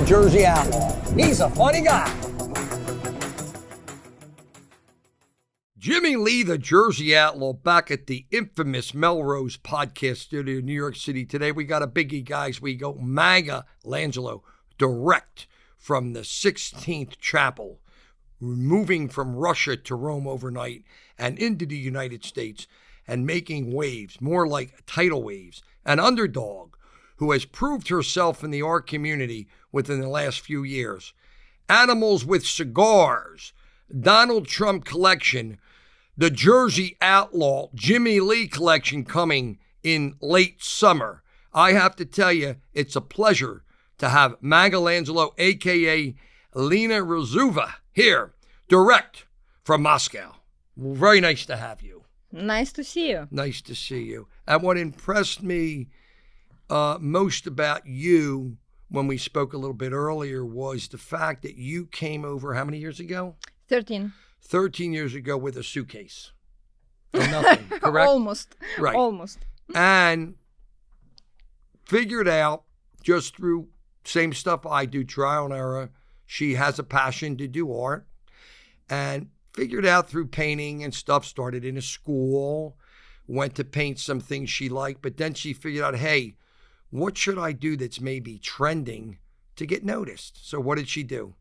Jersey Outlaw. He's a funny guy. Jimmie Lee, the Jersey Outlaw, back at the infamous Melrose podcast studio in New York City today. We got a biggie, guys. We go Maga Langelo, direct from the 16th Chapel, moving from Russia to Rome overnight and into the United States and making waves, more like tidal waves. An underdog who has proved herself in the art community within the last few years. Animals with Cigars, Donald Trump collection, the Jersey Outlaw, Jimmie Lee collection coming in late summer. I have to tell you, it's a pleasure to have Maga Langelo, a.k.a. Lena Ruseva, here, direct from Moscow. Very nice to have you. Nice to see you. Nice to see you. And what impressed me most about you when we spoke a little bit earlier was the fact that you came over how many years ago? 13. 13 years ago with a suitcase. And nothing, correct? Almost. Right. Almost. And figured out just through same stuff I do, trial and error. She has a passion to do art. And figured out through painting and stuff, started in a school, went to paint some things she liked, but then she figured out, hey, what should I do that's maybe trending to get noticed? So what did she do?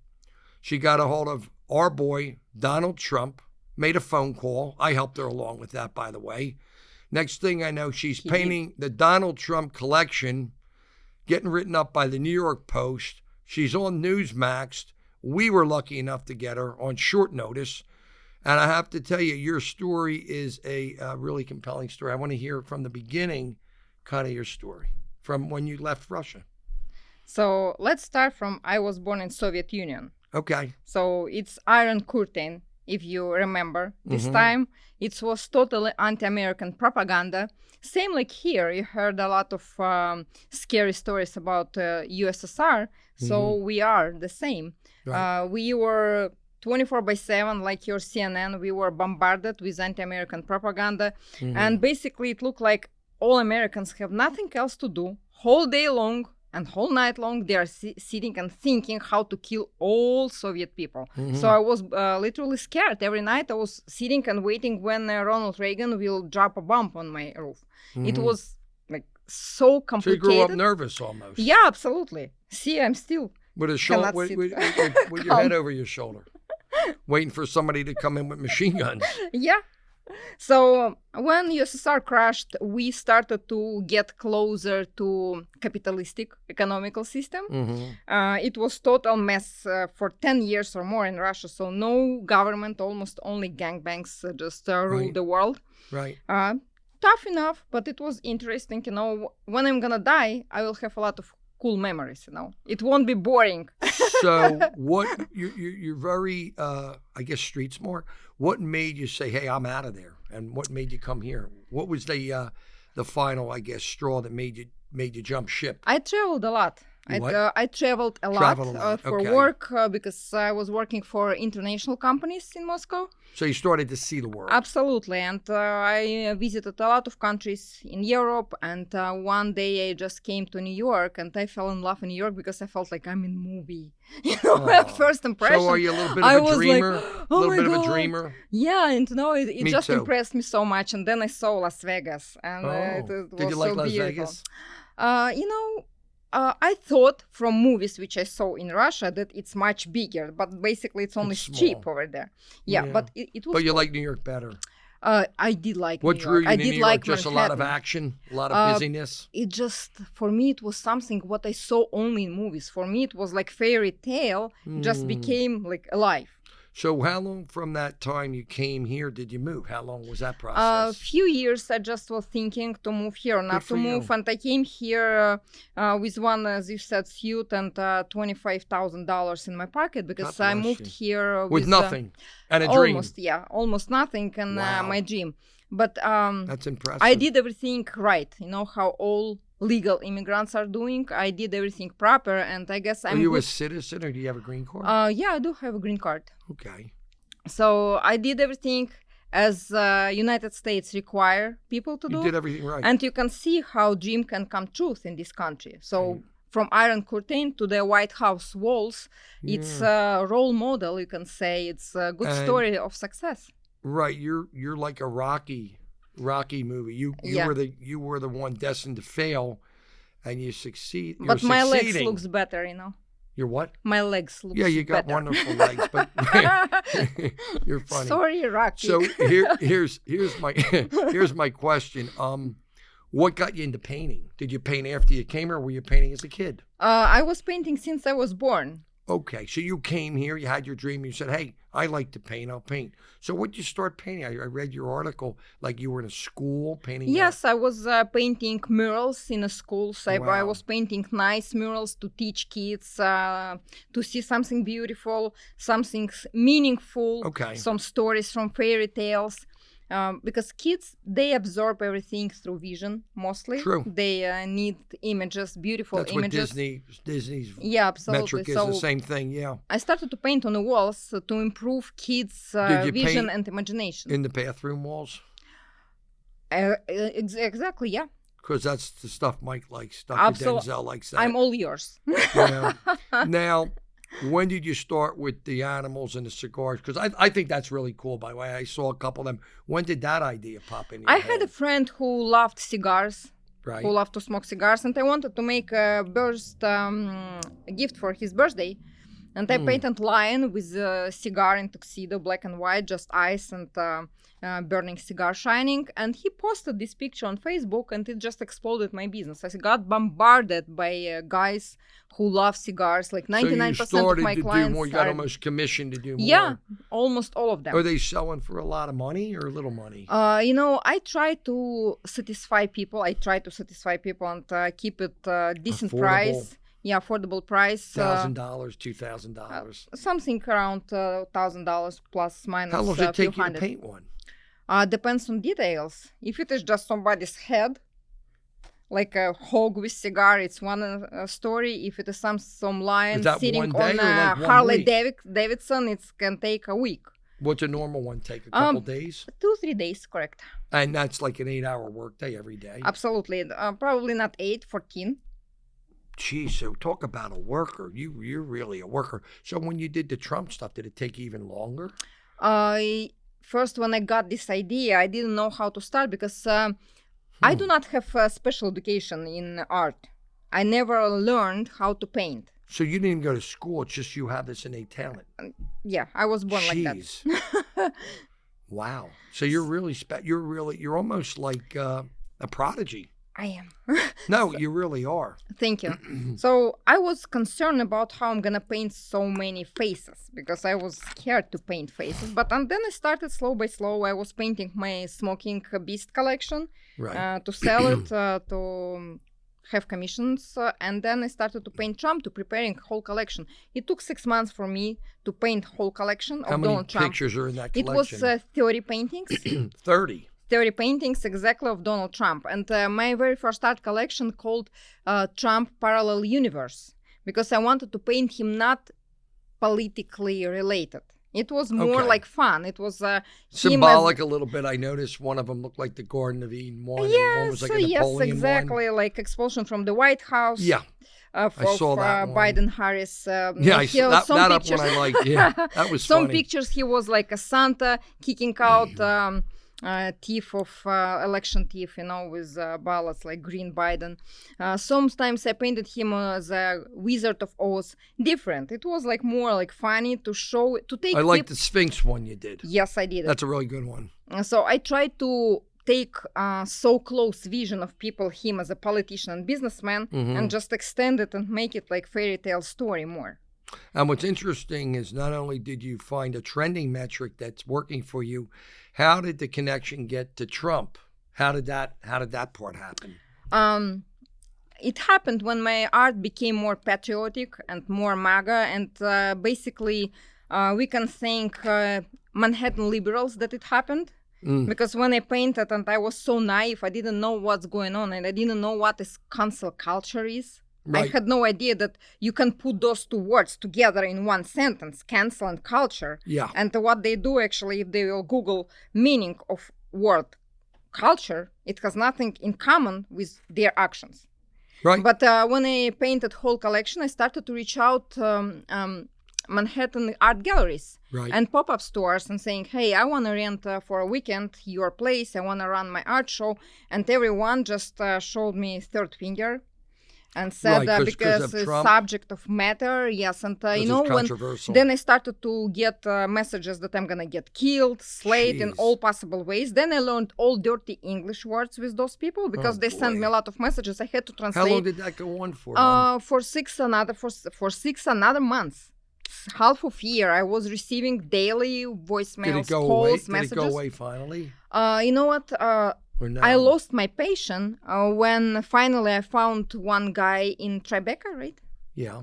She got a hold of our boy, Donald Trump, made a phone call. I helped her along with that, by the way. Next thing I know, she's painting the Donald Trump collection, getting written up by the New York Post. She's on Newsmax. We were lucky enough to get her on short notice. And I have to tell you, your story is a really compelling story. I want to hear from the beginning, kind of your story, from when you left Russia. So let's start from I was born in Soviet Union. Okay. So it's Iron Curtain, if you remember. This time, it was totally anti-American propaganda. Same like here, you heard a lot of scary stories about USSR. So we are the same. Right. We were 24/7, like your CNN, we were bombarded with anti-American propaganda. And basically it looked like all Americans have nothing else to do whole day long and whole night long. They are sitting and thinking how to kill all Soviet people. So I was literally scared. Every night I was sitting and waiting when Ronald Reagan will drop a bomb on my roof. It was like so complicated. So you grew up nervous almost. Yeah, absolutely. See, I'm still With a shoulder, cannot sit with your head over your shoulder, waiting for somebody to come in with machine guns. Yeah. So when USSR crashed, we started to get closer to capitalistic economical system. It was total mess for 10 years or more in Russia. So no government, almost only gangbangs just ruled the world. Right. Tough enough, but it was interesting. You know, when I'm gonna die, I will have a lot of cool memories. You know, it won't be boring. So what you're very, I guess, street smart. What made you say, "Hey, I'm out of there"? And what made you come here? What was the final, I guess, straw that made you jump ship? I traveled a lot. I traveled a lot for work because I was working for international companies in Moscow. So you started to see the world. Absolutely. And I visited a lot of countries in Europe. And one day I just came to New York and I fell in love in New York because I felt like I'm in a movie. You know, at first impression. So are you a little bit of a dreamer? Like, a little bit of a dreamer? Yeah, and it just too. impressed me so much. And then I saw Las Vegas. And it was Did you like so Las beautiful. Vegas? You know, I thought from movies which I saw in Russia that it's much bigger, but basically it's only cheap over there. Yeah, but it was. But you like New York better? I did like What New drew York. you I to did New York? like Just Manhattan. a lot of action, a lot of busyness? It just, for me, it was something what I saw only in movies. For me, it was like fairy tale, just became like alive. So how long from that time you came here did you move? How long was that A process? few years I just was thinking to move here or not for to move. you. And I came here with one, as you said, suit and $25,000 in my pocket because God I bless moved you. here With nothing and a dream. Almost nothing and Wow. my dream. But That's impressive. I did everything right. You know how all legal immigrants are doing. I did everything proper, and I guess I'm Are you good. a citizen or do you have a green card? Yeah, I do have a green card. Okay. So I did everything as United States require people to do. You did everything right. And you can see how dream can come true in this country. So from Iron Curtain to the White House walls. It's a role model, you can say. It's a good story of success. Right, you're like a Rocky movie. You were the one destined to fail, and you succeed. But my legs looks better, Your what? My legs look better. Yeah, you got wonderful legs, but you're funny. Sorry, Rocky. So here's my question. What got you into painting? Did you paint after you came, or were you painting as a kid? I was painting since I was born. Okay, so you came here, you had your dream, you said, hey, I like to paint, I'll paint. So what did you start painting? I read your article, like you were in a school painting. Yes, I was painting murals in a school. So I was painting nice murals to teach kids to see something beautiful, something meaningful, some stories from fairy tales. Because kids, they absorb everything through vision mostly. True. They need images, beautiful images. That's what Disney's metric is, the same thing, yeah. I started to paint on the walls to improve kids' vision and imagination. In the bathroom walls? Exactly, yeah. Because that's the stuff Mike likes. Dr. Denzel likes that. I'm all yours. Now, when did you start with the animals and the cigars? Because I think that's really cool, by the way. I saw a couple of them. When did that idea pop in your head? I had a friend who loved cigars, who loved to smoke cigars, and I wanted to make a gift for his birthday. And I painted lion with a cigar in tuxedo, black and white, just eyes and burning cigar shining. And he posted this picture on Facebook, and it just exploded my business. I got bombarded by guys who love cigars. Like 99% of my clients you got almost commissioned to do more. Yeah, almost all of them. Are they selling for a lot of money or little money? I try to satisfy people. And keep it decent affordable price. Yeah, affordable price. $1,000, $2,000. Something around $1,000 plus minus. How long does it take you to paint one? Depends on details. If it is just somebody's head, like a hog with cigar, it's one story. If it is some lion sitting on a Harley Davidson, it can take a week. What's a normal one take? A couple days? 2-3 days, correct. And that's like an 8-hour workday every day? Absolutely. Probably not 8, 14. Geez, so talk about a worker. You're really a worker. So when you did the Trump stuff, did it take even longer? First, when I got this idea, I didn't know how to start because I do not have a special education in art. I never learned how to paint. So you didn't even go to school. It's just you have this innate talent. Yeah, I was born like that. Wow. So you're really you're almost like a prodigy. I am. No, you really are. Thank you. So I was concerned about how I'm gonna paint so many faces because I was scared to paint faces. But then I started slow by slow. I was painting my smoking beast collection to sell it, to have commissions. And then I started to paint Trump, to preparing whole collection. It took 6 months for me to paint whole collection of Donald Trump. How many pictures are in that collection? It was 30 paintings. 30? 30 paintings exactly of Donald Trump. And my very first art collection called Trump Parallel Universe, because I wanted to paint him not politically related. It was more like fun. It was symbolic a little bit. I noticed one of them looked like the Garden of Eden one. Yes, and one was like a Napoleon exactly. One. Like expulsion from the White House. Yeah. I saw that one. Biden Harris. I saw that up when I liked. Yeah, that was some funny. Pictures he was like a Santa kicking out thief of election thief, with ballots like Green Biden. Sometimes I painted him as a Wizard of Oz. Different. It was like more like funny to show, to take. I like the Sphinx one you did. Yes, I did. That's a really good one. So I tried to take so close vision of people, him as a politician and businessman, and just extend it and make it like fairy tale story more. And what's interesting is not only did you find a trending metric that's working for you, how did the connection get to Trump? How did that part happen? It happened when my art became more patriotic and more MAGA, and basically we can thank Manhattan liberals that it happened. Because when I painted, and I was so naive, I didn't know what's going on, and I didn't know what this cancel culture is. Right. I had no idea that you can put those two words together in one sentence, cancel and culture. Yeah. And what they do actually, if they will Google meaning of word culture, it has nothing in common with their actions. Right. But when I painted whole collection, I started to reach out Manhattan art galleries Right. and pop-up stores and saying, hey, I want to rent for a weekend your place. I want to run my art show. And everyone just showed me third finger and said, Right, 'cause because of it's Trump? subject of matter. Yes. And, you It's know, when controversial. then I started to get messages that I'm going to get killed, slayed in Jeez. all possible ways. Then I learned all dirty English words with those people because they sent me boy. a lot of messages. I had to How long translate did that go on for? for six another months. Half of year, I was receiving daily voicemails, Did it go calls, away? messages. Did it go away finally? You know what? Or no? I lost my patient when finally I found one guy in Tribeca, right? Yeah.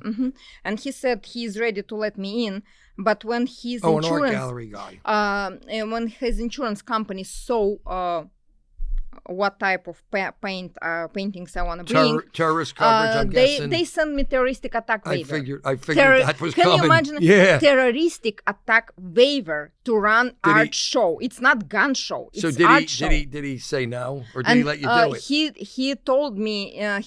And he said he's ready to let me in, but when his An art insurance, gallery guy. and when his insurance company saw what type of paintings I want to bring, Terrorist coverage, I'm guessing. they sent me terroristic attack waiver. I figured that was Can coming. you imagine Yeah. terroristic attack waiver to run Did he- art show? It's not gun show. It's So did art he show. did he say no, or did he let you do it? He told me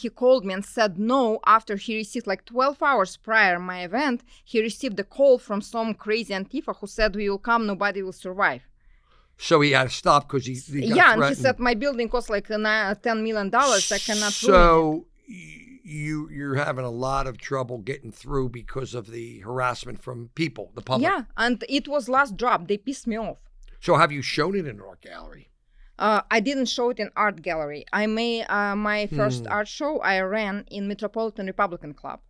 he called me and said no after he received like 12 hours prior my event. He received a call from some crazy Antifa who said we will come, nobody will survive. So he had to stop because he got Yeah, and he threatened. said my building costs like $10 million. I cannot ruin it. So you're having a lot of trouble getting through because of the harassment from people, the public. Yeah, and it was last drop. They pissed me off. So have you shown it in an art gallery? I didn't show it in art gallery. I made my first art show I ran in Metropolitan Republican Club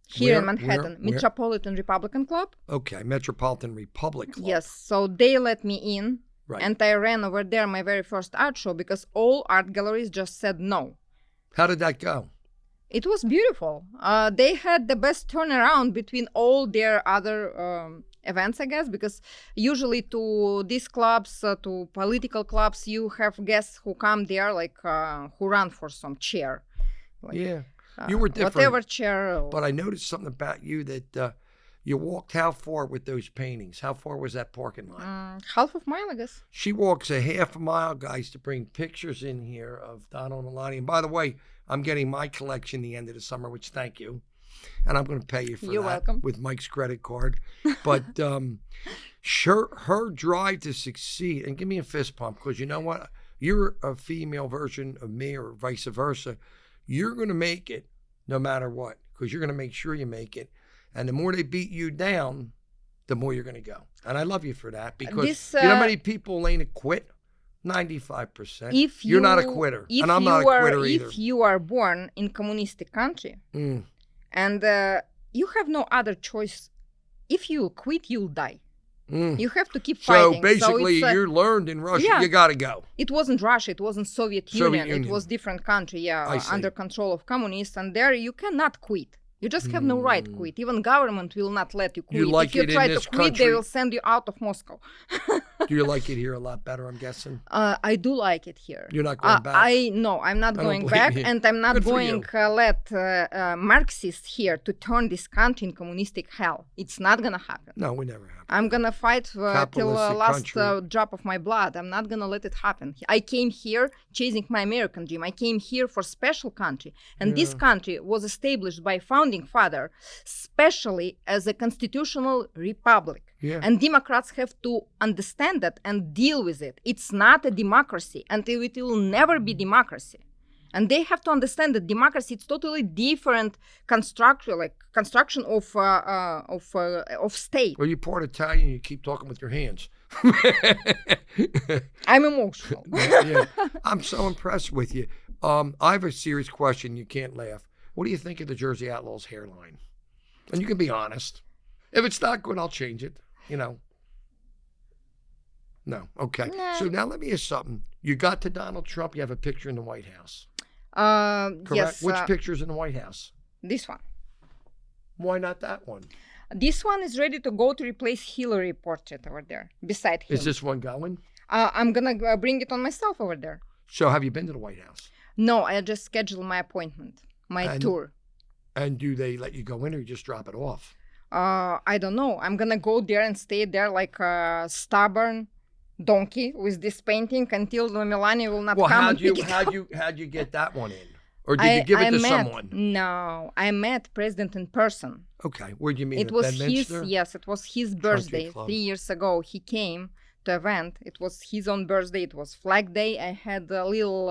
here in Manhattan. Where? Metropolitan Republican Club. Okay, Metropolitan Republic Club. Yes, so they let me in. Right. And I ran over there my very first art show because all art galleries just said no. How did that go? It was beautiful. They had the best turnaround between all their other events, I guess, because usually to these clubs, to political clubs, you have guests who come there, like who run for some chair. Like, Yeah. You were different. Whatever chair. But I noticed something about you that you walked how far with those paintings? How far was that parking lot? Half of mile, I guess. She walks a half a mile, guys, to bring pictures in here of Donald and Lonnie. And by the way, I'm getting my collection the end of the summer, which thank you. And I'm going to pay you for You're that welcome. with Mike's credit card. But her drive to succeed, and give me a fist pump, because you know what? You're a female version of me or vice versa. You're going to make it no matter what, because you're going to make sure you make it. And the more they beat you down, the more you're going to go. And I love you for that, because you know how many people, Lena, quit? 95%. You're not a quitter, and I'm not a quitter either. If you are born in communistic country and you have no other choice, if you quit, you'll die. You have to keep fighting. So basically, you learned in Russia, you got to go. It wasn't Russia. It wasn't Soviet Union. It was different country, under control of communists. And there you cannot quit. You just have no right to quit. Even government will not let you quit. You like if you it try in to this quit, country? they will send you out of Moscow. Do you like it here a lot better, I'm guessing? I do like it here. You're not going back? No, I'm not I don't going blame back. you. And I'm not Good for going let Marxists here to turn this country in communistic hell. It's not going to happen. No, we never have. I'm going to fight till Capitalistic last country. drop of my blood. I'm not going to let it happen. I came here chasing my American dream. I came here for special country. And this country was established by founding father, especially as a constitutional republic. Yeah. And Democrats have to understand that and deal with it. It's not a democracy, and it will never be democracy. And they have to understand that democracy is totally different construction of state. Well, you're part Italian. You keep talking with your hands. I'm emotional. Yeah. I'm so impressed with you. I have a serious question. You can't laugh. What do you think of the Jersey Outlaws hairline? And you can be honest. If it's not good, I'll change it. You know. No. Okay. Nah. So now let me ask something. You got to Donald Trump. You have a picture in the White House. Correct? Yes. Which picture's in the White House? This one. Why not that one? This one is ready to go to replace Hillary portrait over there beside him. Is this one going? I'm going to bring it on myself over there. So have you been to the White House? No, I just scheduled my appointment, my tour. And do they let you go in or you just drop it off? I don't know. I'm going to go there and stay there like a stubborn donkey with this painting until Melania will not come and pick it up. How'd you get that one in? Or did you give it to met, someone? No, I met President in person. Okay. Where'd you meet? It at was Bedminster? it was his birthday Club. 3 years ago. He came to event. It was his own birthday. It was Flag Day. I had a little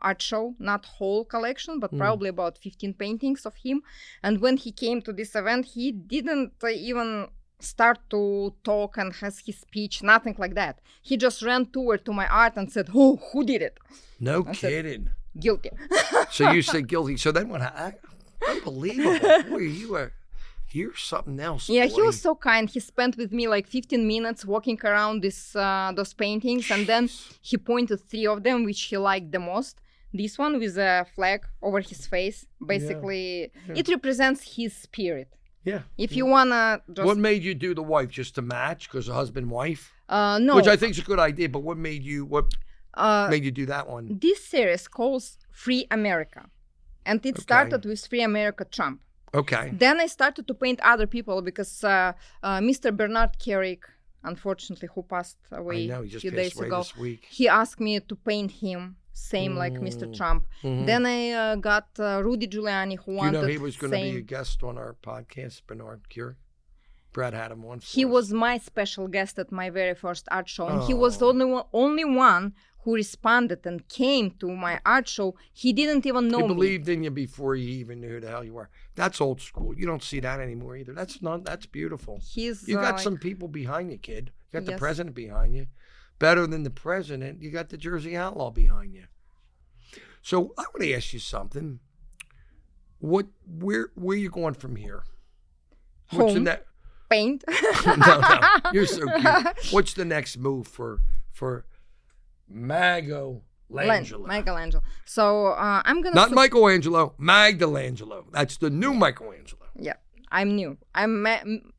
art show, not whole collection, but probably about 15 paintings of him. And when he came to this event, he didn't even start to talk and has his speech, nothing like that. He just ran toward to my art and said, "Oh, who did it?" No kidding. Guilty. So you said guilty. So then what happened? Unbelievable. Boy, you're something else. Yeah, boy. he was so kind. He spent with me like 15 minutes walking around those paintings, and then he pointed 3 of them which he liked the most. This one with a flag over his face. Basically, it represents his spirit. Yeah. If you wanna just... What made you do the wife? Just to match? Because husband-wife? No. Which I think is a good idea, but what made you do that one? This series calls Free America. And it started with Free America Trump. Okay. Then I started to paint other people because Mr. Bernard Kerik, unfortunately, who passed away a few days ago, this week. he asked me to paint him, same like Mr. Trump. Then I got Rudy Giuliani, who wanted... You know he was going to be a guest on our podcast, Bernard Kerik? Brad had him on for He us. was my special guest at my very first art show, and he was the only one who responded and came to my art show. He didn't even know me. He believed in you before you even knew who the hell you were. That's old school. You don't see that anymore either. That's beautiful. You got some people behind you, kid. You got the president behind you. Better than the president, you got the Jersey Outlaw behind you. So I want to ask you something. Where are you going from here? What's Home. Paint. No, you're so cute. What's the next move for Maga Langelo? Magalangelo. So I'm gonna... Not Michelangelo, Magalangelo. That's the new Michelangelo. Yeah, I'm new. I'm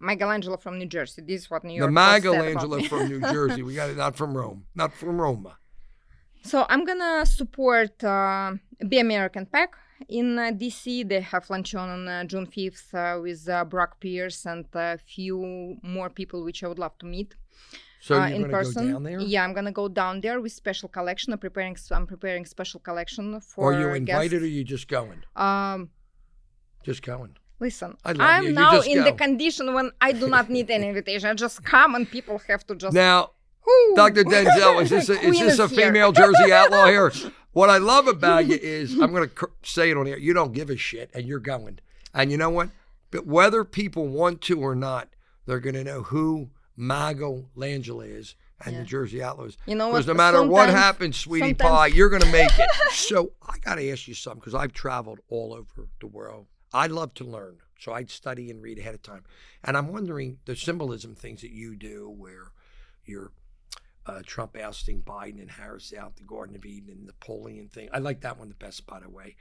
Magalangelo from New Jersey. This is what New York The Post said about Magalangelo me. from New Jersey. We got it, not from Rome. Not from Roma. So I'm gonna support Be American PAC in DC. They have luncheon on June 5th with Brock Pierce and a few more people which I would love to meet. So you're in going person. to go down there? Yeah, I'm gonna go down there with special collection. I'm preparing special collection for Are you invited guests. or are you just going? Just going. Listen, I love I'm you. You now just in go. the condition when I do not need any invitation. I just come and people have to just... Now, Whoo! Dr. Denzel, is this Queen a is here. female Jersey Outlaw here? What I love about you is, I'm going to say it on here, you don't give a shit and you're going. And you know what? But whether people want to or not, they're going to know who Maga Langelo is and the Jersey Outlaws. You know Because what? no matter what Sometimes- happens, sweetie pie, you're going to make it. So I got to ask you something because I've traveled all over the world. I love to learn. So I'd study and read ahead of time. And I'm wondering the symbolism things that you do where you're Trump ousting Biden and Harris out, the Garden of Eden and Napoleon thing. I like that one the best, by the way.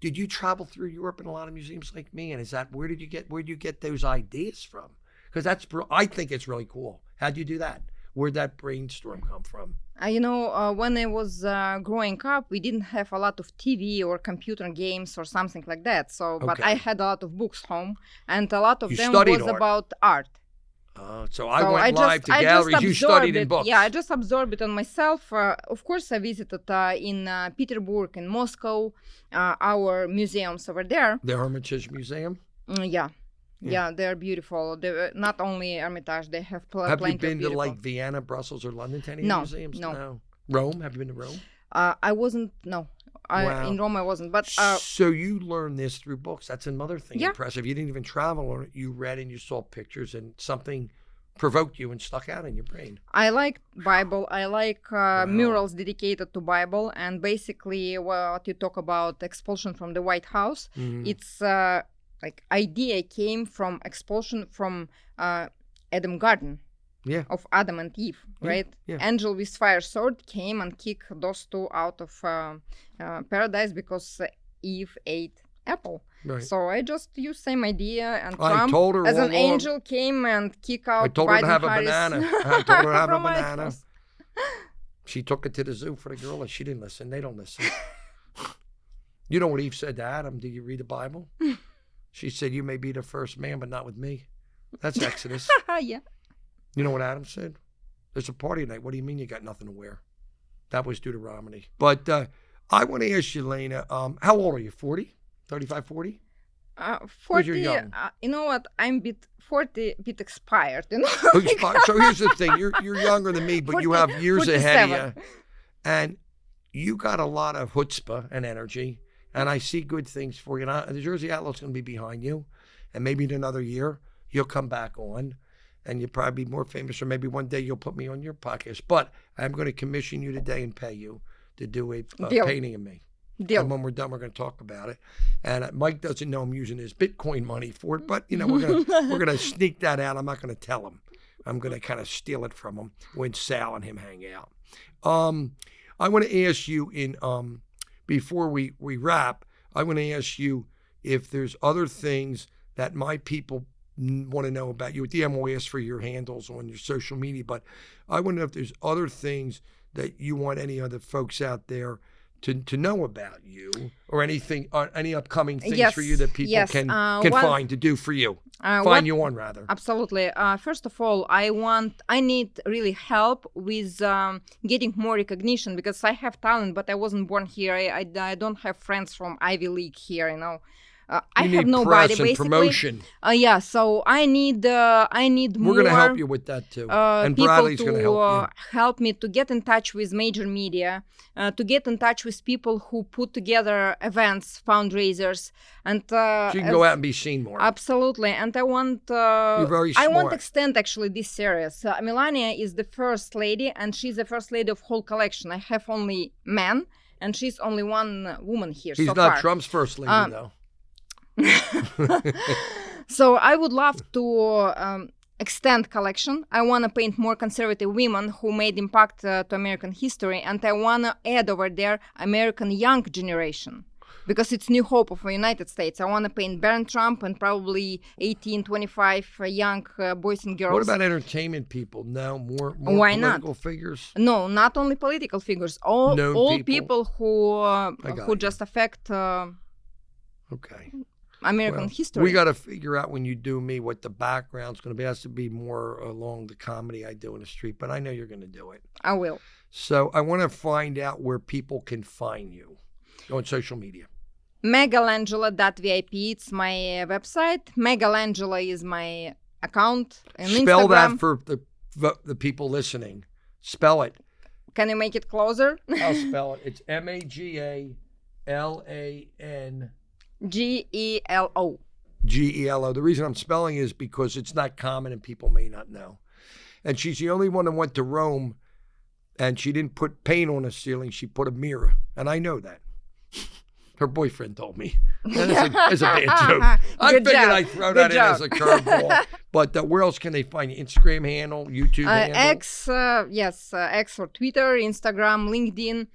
Did you travel through Europe in a lot of museums like me? And is that where did you get those ideas from? Because I think it's really cool. How'd you do that? Where'd that brainstorm come from? When I was growing up, we didn't have a lot of TV or computer games or something like that. So, but I had a lot of books home, and a lot of them was art. about art. So I went live to galleries. You studied in books. Yeah, I just absorbed it on myself. Of course, I visited in Petersburg, in Moscow, our museums over there. The Hermitage Museum? Yeah, they're beautiful. They're not only Hermitage, they have plenty of Have you been to beautiful. like Vienna, Brussels, or London to any No, museums? no. Rome? Have you been to Rome? I wasn't, no. Wow. In Rome I wasn't, but... So you learned this through books. That's another thing Yeah. impressive. You didn't even travel on it. You read and you saw pictures and something provoked you and stuck out in your brain. I like Bible. I like murals dedicated to Bible. And basically what you talk about expulsion from the White House, it's like idea came from expulsion from Adam Garden. Yeah. Of Adam and Eve, right? Yeah. Angel with fire sword came and kicked those two out of paradise because Eve ate apple. Right. So I just used same idea, and I Trump, told her as all an along- angel, came and kicked out I told her to Biden have a Harris banana. I told her to have a from White banana. House. She took it to the zoo for the girl and she didn't listen. They don't listen. You know what Eve said to Adam? Do you read the Bible? She said, you may be the first man, but not with me. That's Exodus. Yeah. You know what Adam said? There's a party tonight. What do you mean you got nothing to wear? That was Deuteronomy. But I want to ask you, Lena, how old are you? 40? 35, 40? 40, you're young. you know what? I'm 40, bit expired, you know. So here's the thing. You're younger than me, but 40, you have years ahead of 47. you. And you got a lot of chutzpah and energy. And I see good things for you. And the Jersey Outlaw's going to be behind you. And maybe in another year, you'll come back on. And you'll probably be more famous. Or maybe one day you'll put me on your podcast. But I'm going to commission you today and pay you to do a painting of me. Deal. And when we're done, we're going to talk about it. And Mike doesn't know I'm using his Bitcoin money for it, but we're gonna sneak that out. I'm not going to tell him. I'm going to kind of steal it from him when Sal and him hang out. I want to ask you before we wrap. I want to ask you if there's other things that my people want to know about you. At the end, we'll ask for your handles on your social media, but I want to know if there's other things that you want any other folks out there to know about you, or anything, any upcoming things for you that people can find to do for you, find you on rather. Absolutely. First of all, I need really help with getting more recognition, because I have talent, but I wasn't born here. I don't have friends from Ivy League here, you know. I have nobody, basically. Promotion. So I need more. We're going to help you with that too, and Bradley's going to help you. Help me to get in touch with major media, to get in touch with people who put together events, fundraisers, and so you can go out and be seen more. Absolutely, and I want. You're very smart. I want to extend actually this series. Melania is the first lady, and she's the first lady of whole collection. I have only men, and she's only one woman here. He's so not far. Trump's first lady though. So I would love to extend collection. I want to paint more conservative women who made impact to American history, and I want to add over there American young generation, because it's new hope of the United States. I want to paint Barron Trump and probably 18, 25 young boys and girls. What about entertainment people? No, more Why political not? Figures? No, not only political figures. All people who just affect okay. American history. We got to figure out when you do me what the background's going to be. It has to be more along the comedy I do in the street, but I know you're going to do it. I will. So I want to find out where people can find you on social media. Magalangelo.vip, it's my website. Magalangelo is my account on Instagram. Spell that for the people listening. Spell it. Can you make it closer? I'll spell it. It's MagalaN. Gelo. Gelo. The reason I'm spelling is because it's not common and people may not know. And she's the only one that went to Rome, and she didn't put paint on the ceiling. She put a mirror. And I know that. Her boyfriend told me. That's a bad joke. I figured I'd throw that in as a curveball. But where else can they find you? Instagram handle, YouTube handle? X, X or Twitter, Instagram, LinkedIn,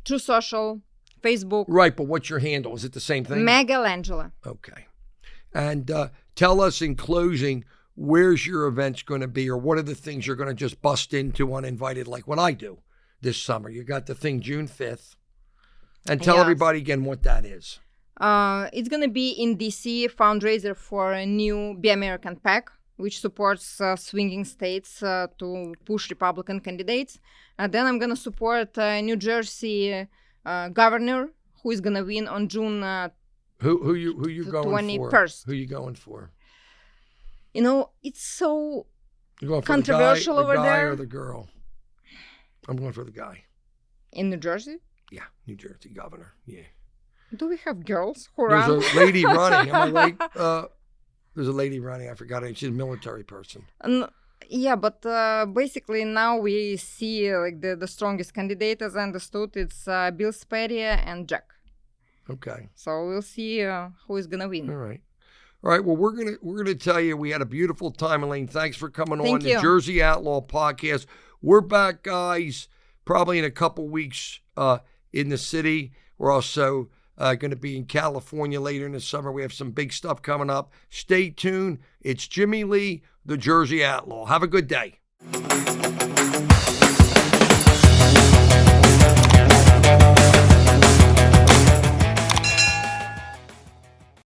True Social, Facebook. Right, but what's your handle? Is it the same thing? Magalangelo. Okay. And tell us in closing, where's your events going to be, or what are the things you're going to just bust into uninvited, like what I do this summer? You got the thing June 5th. And tell everybody again what that is. It's going to be in D.C., fundraiser for a new Be American PAC, which supports swinging states to push Republican candidates. Then I'm going to support New Jersey governor, who is going to win on June Who you going 21st. For? Who you going for? You know, it's so You're going for controversial the over guy there. Or the girl? I'm going for the guy. In New Jersey? Yeah, New Jersey governor. Yeah. Do we have girls who run? There's a lady running. Am I right? There's a lady running. I forgot her. She's a military person. Yeah, but basically now we see like the strongest candidate, as I understood, it's Bill Sperry and Jack. Okay. So we'll see who is gonna win. All right. All right. Well, we're gonna tell you we had a beautiful time, Elaine. Thanks for coming on the Jersey Outlaw podcast. We're back, guys. Probably in a couple weeks in the city. We're also going to be in California later in the summer. We have some big stuff coming up. Stay tuned. It's Jimmie Lee, the Jersey Outlaw. Have a good day.